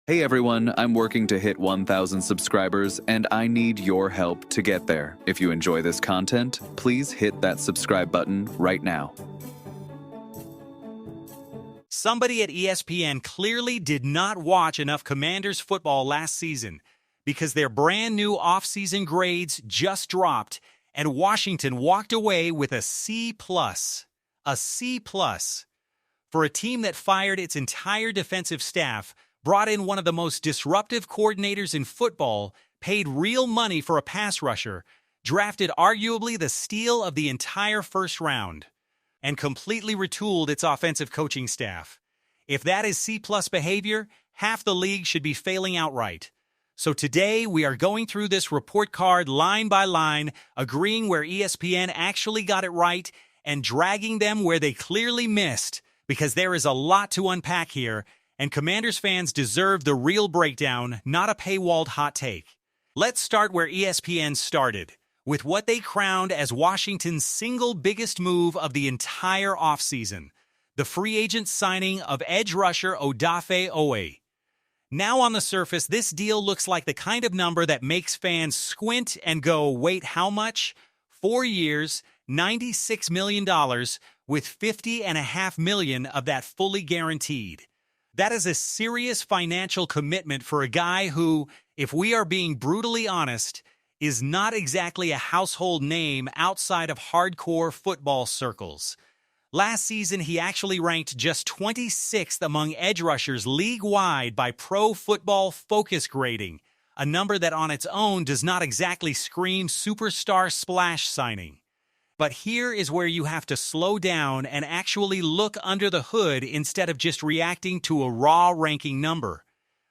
Hey everyone, I'm working to hit 1,000 subscribers and I need your help to get there. If you enjoy this content, please hit that subscribe button right now. Somebody at ESPN clearly did not watch enough Commanders football last season because their brand new offseason grades just dropped and Washington walked away with a C+. A C+. For a team that fired its entire defensive staff, brought in one of the most disruptive coordinators in football, paid real money for a pass rusher, drafted arguably the steal of the entire first round, and completely retooled its offensive coaching staff. If that is C-plus behavior, half the league should be failing outright. So today, we are going through this report card line by line, agreeing where ESPN actually got it right and dragging them where they clearly missed, because there is a lot to unpack here, and Commanders fans deserve the real breakdown, not a paywalled hot take. Let's start where ESPN started, with what they crowned as Washington's single biggest move of the entire offseason, the free agent signing of edge rusher Odafe Oweh. Now on the surface, this deal looks like the kind of number that makes fans squint and go, wait, how much? 4 years, $96 million, with $50.5 million of that fully guaranteed. That is a serious financial commitment for a guy who, if we are being brutally honest, is not exactly a household name outside of hardcore football circles. Last season, he actually ranked just 26th among edge rushers league-wide by Pro Football Focus grading, a number that on its own does not exactly scream superstar splash signing. But here is where you have to slow down and actually look under the hood instead of just reacting to a raw ranking number,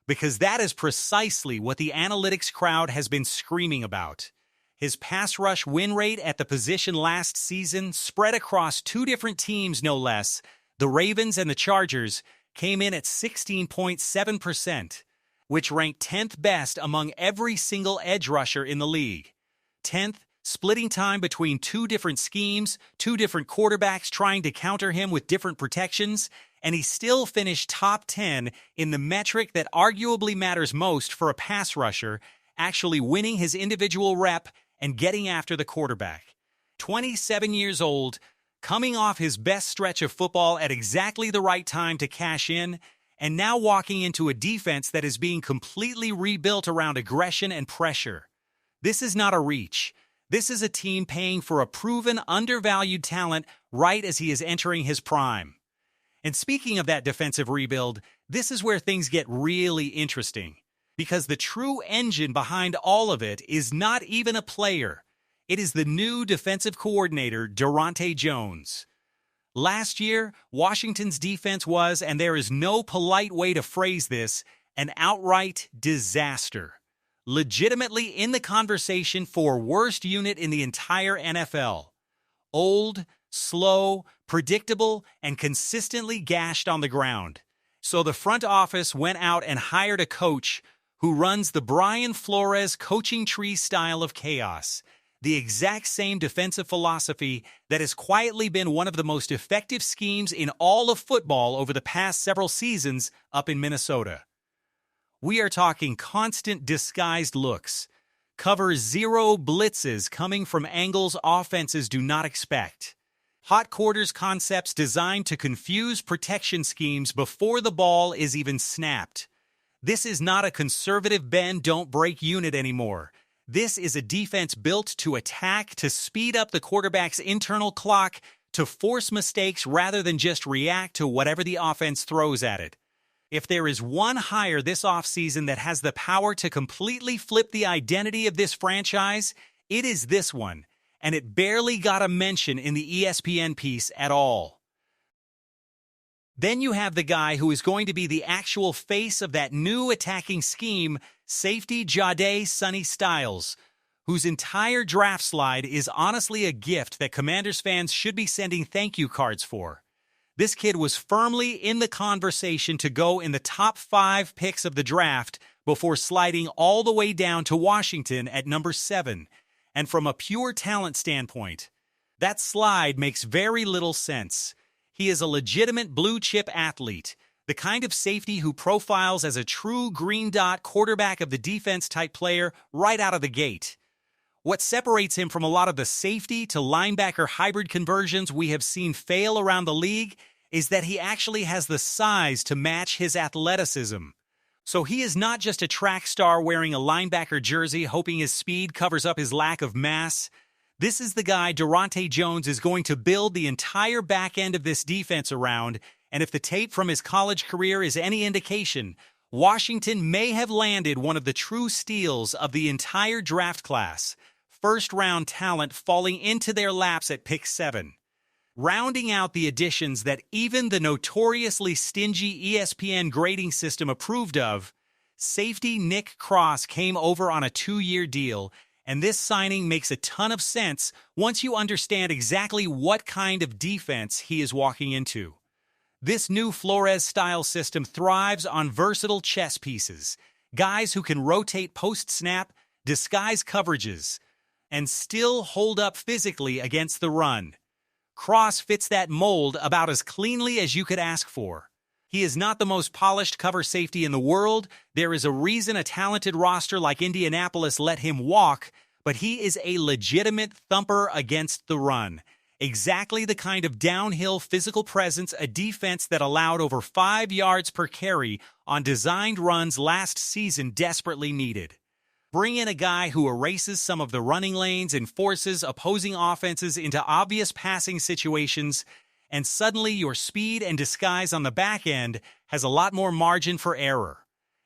because that is precisely what the analytics crowd has been screaming about. His pass rush win rate at the position last season, spread across 2 different teams no less, the Ravens and the Chargers, came in at 16.7%, which ranked 10th best among every single edge rusher in the league. 10th, splitting time between 2 different schemes, 2 different quarterbacks trying to counter him with different protections, and he still finished top 10 in the metric that arguably matters most for a pass rusher, actually winning his individual rep and getting after the quarterback. 27 years old, coming off his best stretch of football at exactly the right time to cash in, and now walking into a defense that is being completely rebuilt around aggression and pressure. This is not a reach. This is a team paying for a proven, undervalued talent right as he is entering his prime. And speaking of that defensive rebuild, this is where things get really interesting, because the true engine behind all of it is not even a player. It is the new defensive coordinator, Durante Jones. Last year, Washington's defense was, and there is no polite way to phrase this, an outright disaster. Legitimately in the conversation for worst unit in the entire NFL. Old, slow, predictable, and consistently gashed on the ground. So the front office went out and hired a coach who runs the Brian Flores coaching tree style of chaos, the exact same defensive philosophy that has quietly been one of the most effective schemes in all of football over the past several seasons up in Minnesota. We are talking constant disguised looks, cover zero blitzes coming from angles offenses do not expect, hot quarters concepts designed to confuse protection schemes before the ball is even snapped. This is not a conservative bend don't break unit anymore. This is a defense built to attack, to speed up the quarterback's internal clock, to force mistakes rather than just react to whatever the offense throws at it. If there is one hire this offseason that has the power to completely flip the identity of this franchise, it is this one, and it barely got a mention in the ESPN piece at all. Then you have the guy who is going to be the actual face of that new attacking scheme, safety Jayden Sonny Styles, whose entire draft slide is honestly a gift that Commanders fans should be sending thank you cards for. This kid was firmly in the conversation to go in the top 5 picks of the draft before sliding all the way down to Washington at number 7. And from a pure talent standpoint, that slide makes very little sense. He is a legitimate blue-chip athlete, The kind of safety who profiles as a true green dot quarterback of the defense type player right out of the gate. What separates him from a lot of the safety to linebacker hybrid conversions we have seen fail around the league is that he actually has the size to match his athleticism. So he is not just a track star wearing a linebacker jersey hoping his speed covers up his lack of mass. This is the guy Durante Jones is going to build the entire back end of this defense around, and if the tape from his college career is any indication, Washington may have landed one of the true steals of the entire draft class, first-round talent falling into their laps at pick 7. Rounding out the additions that even the notoriously stingy ESPN grading system approved of, safety Nick Cross came over on a 2-year deal, and this signing makes a ton of sense once you understand exactly what kind of defense he is walking into. This new Flores-style system thrives on versatile chess pieces, guys who can rotate post-snap, disguise coverages, and still hold up physically against the run. Cross fits that mold about as cleanly as you could ask for. He is not the most polished cover safety in the world. There is a reason a talented roster like Indianapolis let him walk, but he is a legitimate thumper against the run. Exactly the kind of downhill physical presence a defense that allowed over 5 yards per carry on designed runs last season desperately needed. Bring in a guy who erases some of the running lanes and forces opposing offenses into obvious passing situations, and suddenly your speed and disguise on the back end has a lot more margin for error.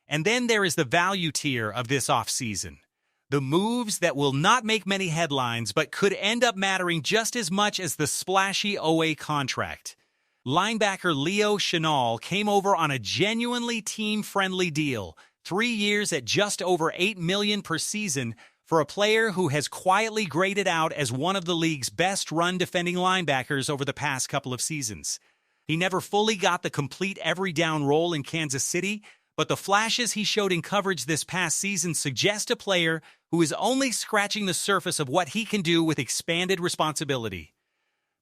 And then there is the value tier of this offseason. The moves that will not make many headlines but could end up mattering just as much as the splashy OA contract. Linebacker Leo Chenal came over on a genuinely team-friendly deal, 3 years at just over $8 million per season for a player who has quietly graded out as one of the league's best run-defending linebackers over the past couple of seasons. He never fully got the complete every-down role in Kansas City, but the flashes he showed in coverage this past season suggest a player who is only scratching the surface of what he can do with expanded responsibility.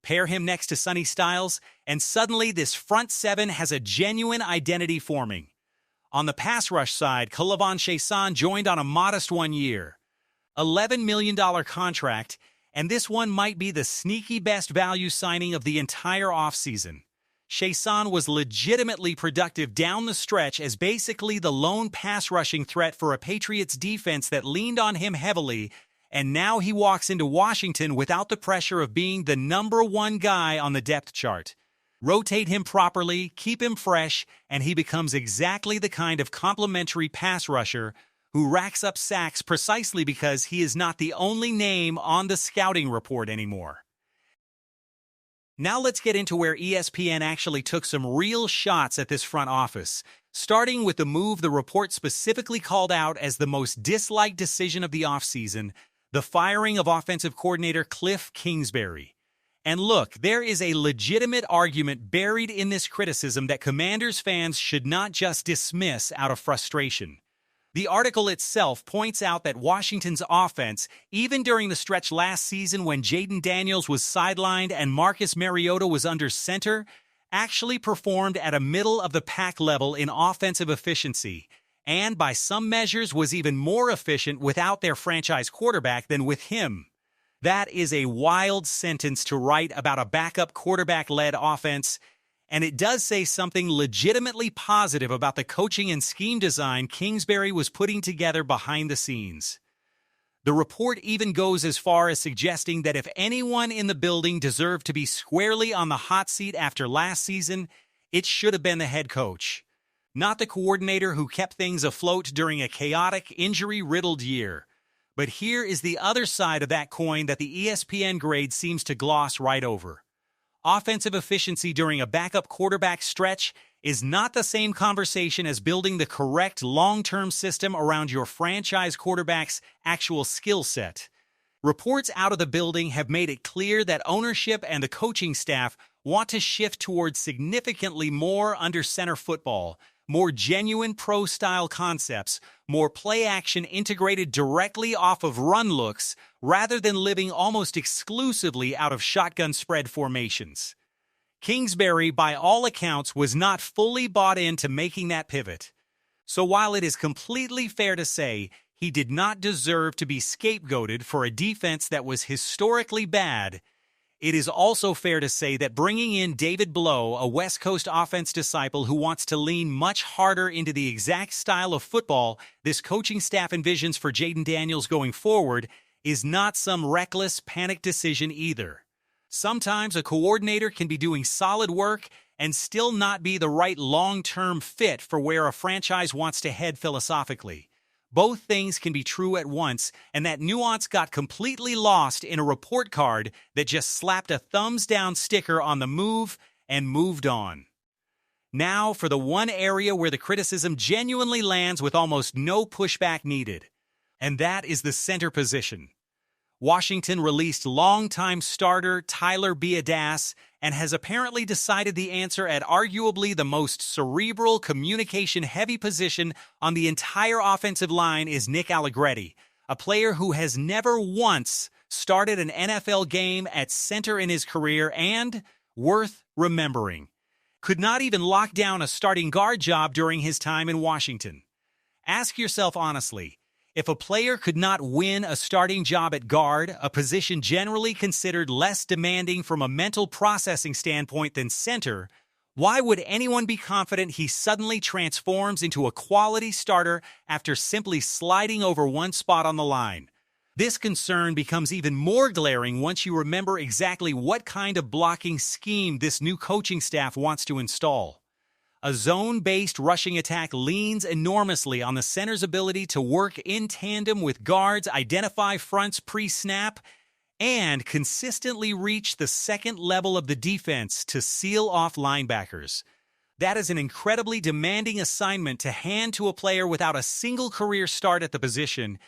Pair him next to Sonny Styles, and suddenly this front seven has a genuine identity forming. On the pass rush side, K'Lavon Chaisson joined on a modest 1 year, $11 million contract, and this one might be the sneaky best value signing of the entire offseason. Chaisson was legitimately productive down the stretch as basically the lone pass rushing threat for a Patriots defense that leaned on him heavily, and now he walks into Washington without the pressure of being the number 1 guy on the depth chart. Rotate him properly, keep him fresh, and he becomes exactly the kind of complementary pass rusher who racks up sacks precisely because he is not the only name on the scouting report anymore. Now let's get into where ESPN actually took some real shots at this front office, starting with the move the report specifically called out as the most disliked decision of the offseason, the firing of offensive coordinator Kliff Kingsbury. And look, there is a legitimate argument buried in this criticism that Commanders fans should not just dismiss out of frustration. The article itself points out that Washington's offense, even during the stretch last season when Jayden Daniels was sidelined and Marcus Mariota was under center, actually performed at a middle-of-the-pack level in offensive efficiency, and by some measures was even more efficient without their franchise quarterback than with him. That is a wild sentence to write about a backup quarterback-led offense, and it does say something legitimately positive about the coaching and scheme design Kingsbury was putting together behind the scenes. The report even goes as far as suggesting that if anyone in the building deserved to be squarely on the hot seat after last season, it should have been the head coach, not the coordinator who kept things afloat during a chaotic, injury-riddled year. But here is the other side of that coin that the ESPN grade seems to gloss right over. Offensive efficiency during a backup quarterback stretch is not the same conversation as building the correct long-term system around your franchise quarterback's actual skill set. Reports out of the building have made it clear that ownership and the coaching staff want to shift towards significantly more under-center football, more genuine pro-style concepts, more play-action integrated directly off of run looks, rather than living almost exclusively out of shotgun spread formations. Kingsbury, by all accounts, was not fully bought into making that pivot. So while it is completely fair to say he did not deserve to be scapegoated for a defense that was historically bad, it is also fair to say that bringing in David Blough, a West Coast offense disciple who wants to lean much harder into the exact style of football this coaching staff envisions for Jayden Daniels going forward, is not some reckless, panic decision either. Sometimes a coordinator can be doing solid work and still not be the right long-term fit for where a franchise wants to head philosophically. Both things can be true at once, and that nuance got completely lost in a report card that just slapped a thumbs-down sticker on the move and moved on. Now for the one area where the criticism genuinely lands with almost no pushback needed, and that is the center position. Washington released longtime starter Tyler Biadasz and has apparently decided the answer at arguably the most cerebral, communication-heavy position on the entire offensive line is Nick Allegretti, a player who has never once started an NFL game at center in his career and, worth remembering, could not even lock down a starting guard job during his time in Washington. Ask yourself honestly, if a player could not win a starting job at guard, a position generally considered less demanding from a mental processing standpoint than center, why would anyone be confident he suddenly transforms into a quality starter after simply sliding over one spot on the line? This concern becomes even more glaring once you remember exactly what kind of blocking scheme this new coaching staff wants to install. A zone-based rushing attack leans enormously on the center's ability to work in tandem with guards, identify fronts pre-snap, and consistently reach the second level of the defense to seal off linebackers. That is an incredibly demanding assignment to hand to a player without a single career start at the position,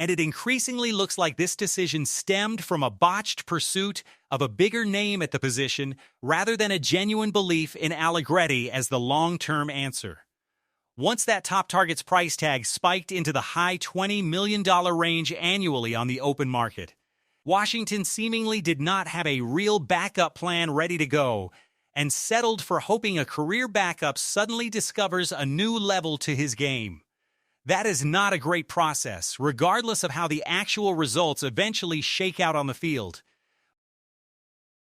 and it increasingly looks like this decision stemmed from a botched pursuit of a bigger name at the position rather than a genuine belief in Allegretti as the long-term answer. Once that top target's price tag spiked into the high $20 million range annually on the open market, Washington seemingly did not have a real backup plan ready to go and settled for hoping a career backup suddenly discovers a new level to his game. That is not a great process, regardless of how the actual results eventually shake out on the field.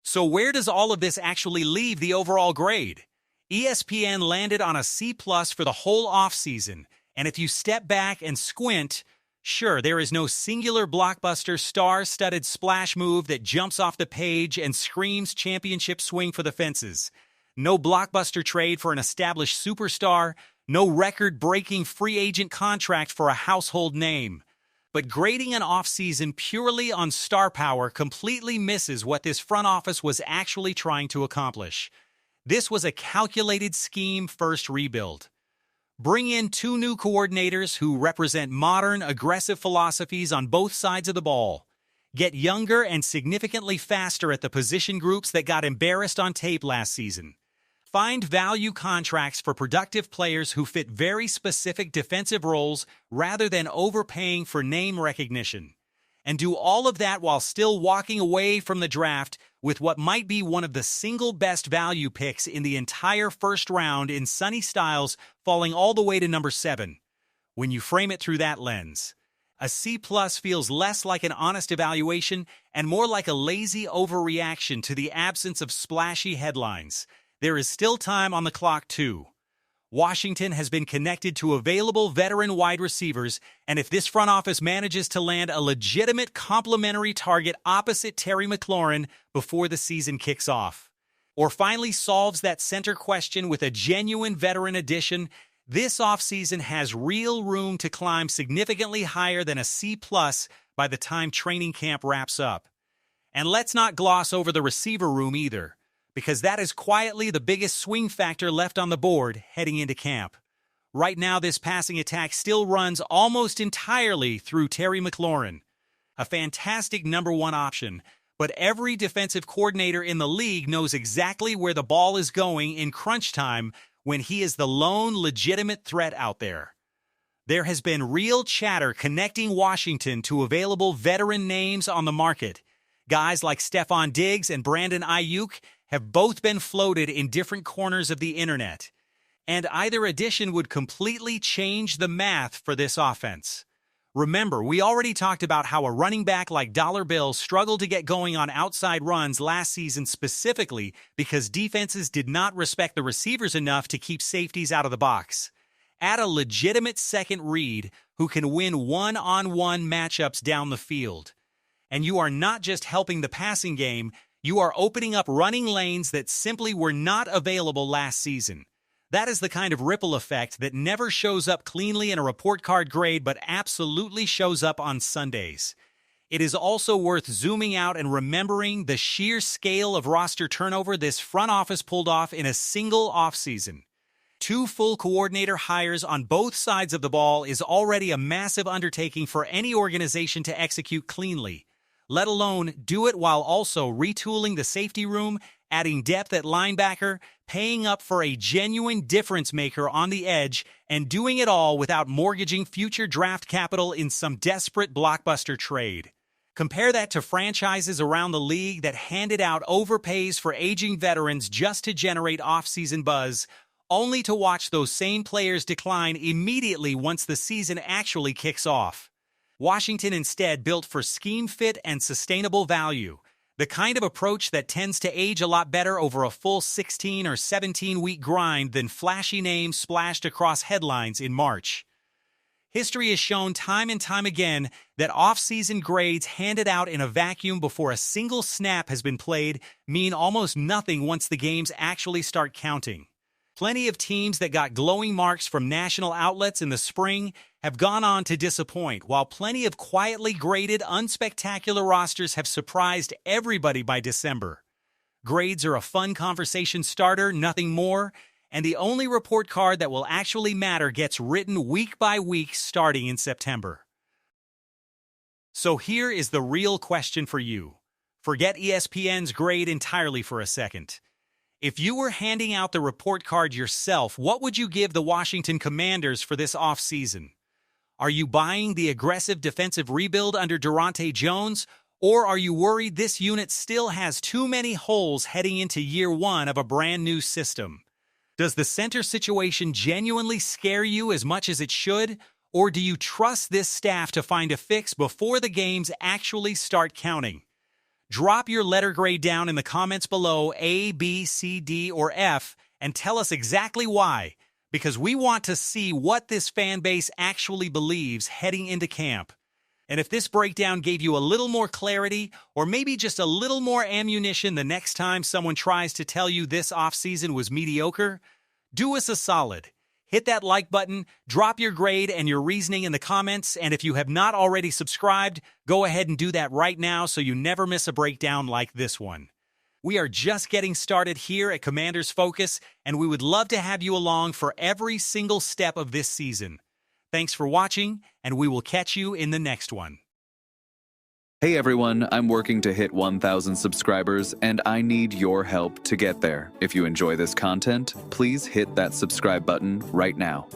So where does all of this actually leave the overall grade? ESPN landed on a C+ for the whole offseason, and if you step back and squint, sure, there is no singular blockbuster star-studded splash move that jumps off the page and screams championship swing for the fences. No blockbuster trade for an established superstar, no record-breaking free agent contract for a household name. But grading an offseason purely on star power completely misses what this front office was actually trying to accomplish. This was a calculated scheme-first rebuild. Bring in two new coordinators who represent modern, aggressive philosophies on both sides of the ball. Get younger and significantly faster at the position groups that got embarrassed on tape last season. Find value contracts for productive players who fit very specific defensive roles rather than overpaying for name recognition. And do all of that while still walking away from the draft with what might be one of the single best value picks in the entire first round in Sonny Styles, falling all the way to number 7. When you frame it through that lens, a C+ feels less like an honest evaluation and more like a lazy overreaction to the absence of splashy headlines. There is still time on the clock, too. Washington has been connected to available veteran wide receivers, and if this front office manages to land a legitimate complementary target opposite Terry McLaurin before the season kicks off, or finally solves that center question with a genuine veteran addition, this offseason has real room to climb significantly higher than a C+ by the time training camp wraps up. And let's not gloss over the receiver room either, because that is quietly the biggest swing factor left on the board heading into camp. Right now, this passing attack still runs almost entirely through Terry McLaurin, a fantastic number 1 option, but every defensive coordinator in the league knows exactly where the ball is going in crunch time when he is the lone legitimate threat out there. There has been real chatter connecting Washington to available veteran names on the market. Guys like Stephon Diggs and Brandon Ayuk have both been floated in different corners of the internet, and either addition would completely change the math for this offense. Remember, we already talked about how a running back like Dollar Bill struggled to get going on outside runs last season specifically because defenses did not respect the receivers enough to keep safeties out of the box. Add a legitimate second read who can win one-on-one matchups down the field. And you are not just helping the passing game, you are opening up running lanes that simply were not available last season. That is the kind of ripple effect that never shows up cleanly in a report card grade but absolutely shows up on Sundays. It is also worth zooming out and remembering the sheer scale of roster turnover this front office pulled off in a single offseason. 2 full coordinator hires on both sides of the ball is already a massive undertaking for any organization to execute cleanly, let alone do it while also retooling the safety room, adding depth at linebacker, paying up for a genuine difference maker on the edge, and doing it all without mortgaging future draft capital in some desperate blockbuster trade. Compare that to franchises around the league that handed out overpays for aging veterans just to generate off-season buzz, only to watch those same players decline immediately once the season actually kicks off. Washington instead built for scheme fit and sustainable value, the kind of approach that tends to age a lot better over a full 16 or 17-week grind than flashy names splashed across headlines in March. History has shown time and time again that off-season grades handed out in a vacuum before a single snap has been played mean almost nothing once the games actually start counting. Plenty of teams that got glowing marks from national outlets in the spring have gone on to disappoint, while plenty of quietly graded, unspectacular rosters have surprised everybody by December. Grades are a fun conversation starter, nothing more, and the only report card that will actually matter gets written week by week starting in September. So here is the real question for you. Forget ESPN's grade entirely for a second. If you were handing out the report card yourself, what would you give the Washington Commanders for this offseason? Are you buying the aggressive defensive rebuild under Durante Jones, or are you worried this unit still has too many holes heading into year 1 of a brand new system? Does the center situation genuinely scare you as much as it should, or do you trust this staff to find a fix before the games actually start counting? Drop your letter grade down in the comments below, A, B, C, D, or F, and tell us exactly why, because we want to see what this fan base actually believes heading into camp. And if this breakdown gave you a little more clarity, or maybe just a little more ammunition the next time someone tries to tell you this offseason was mediocre, do us a solid. Hit that like button, drop your grade and your reasoning in the comments, and if you have not already subscribed, go ahead and do that right now so you never miss a breakdown like this one. We are just getting started here at Commanders Focus, and we would love to have you along for every single step of this season. Thanks for watching, and we will catch you in the next one. Hey everyone, I'm working to hit 1,000 subscribers, and I need your help to get there. If you enjoy this content, please hit that subscribe button right now.